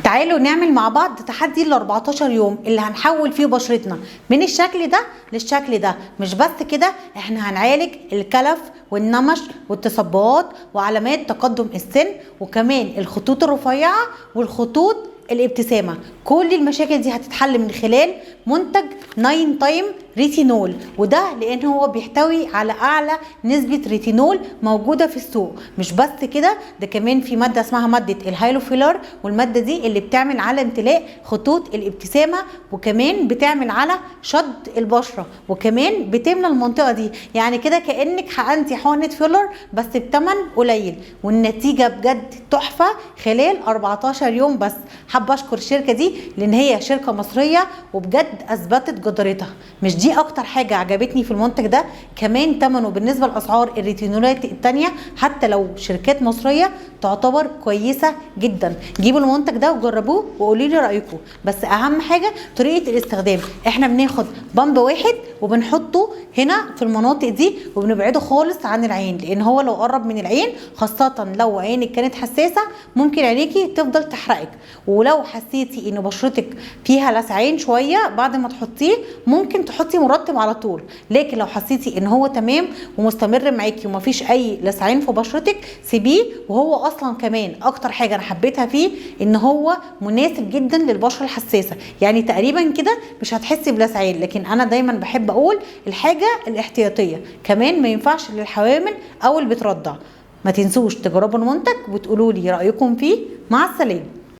تعالوا نعمل مع بعض تحدي ال 14 يوم اللي هنحول فيه بشرتنا من الشكل ده للشكل ده. مش بس كده، احنا هنعالج الكلف والنمش والتصبغات وعلامات تقدم السن وكمان الخطوط الرفيعة والخطوط الابتسامة. كل المشاكل دي هتتحل من خلال منتج 9 تايم ريتينول، وده لان هو بيحتوي على اعلى نسبة ريتينول موجودة في السوق. مش بس كده، ده كمان في مادة اسمها مادة الهايلوفيلر، والمادة دي اللي بتعمل على امتلاء خطوط الابتسامة وكمان بتعمل على شد البشرة وكمان بتملى المنطقة دي. يعني كده كأنك حقنتي حقنة فيلر بس بتمن قليل، والنتيجة بجد تحفة خلال 14 يوم بس. حابة اشكر الشركة دي لان هي شركة مصرية وبجد اثبتت جدارتها. مش دي اكتر حاجة عجبتني في المنتج ده، كمان ثمنه بالنسبة لاسعار الريتينولات التانية حتى لو شركات مصرية تعتبر كويسة جدا. جيبوا المنتج ده وجربوه وقولوا لي رايكم. بس اهم حاجة طريقة الاستخدام. احنا بناخد بامب واحد وبنحطه هنا في المناطق دي وبنبعده خالص عن العين، لان هو لو قرب من العين خاصة لو عينك كانت حساسة ممكن عينيكي تفضل تحرقك. ولو حسيتي ان بشرتك فيها لسعين شويه بعد ما تحطيه ممكن تحطي مرطب على طول، لكن لو حسيتي ان هو تمام ومستمر معاكي ومفيش اي لسعين في بشرتك سيبيه. وهو اصلا كمان اكتر حاجه انا حبيتها فيه ان هو مناسب جدا للبشره الحساسه، يعني تقريبا كده مش هتحسي بلسعين. لكن انا دايما بحب اقول الحاجه الاحتياطيه، كمان ما ينفعش للحوامل او اللي بترضع. ما تنسوش تجربوا المنتج وتقولوا لي رايكم فيه. مع السلامه.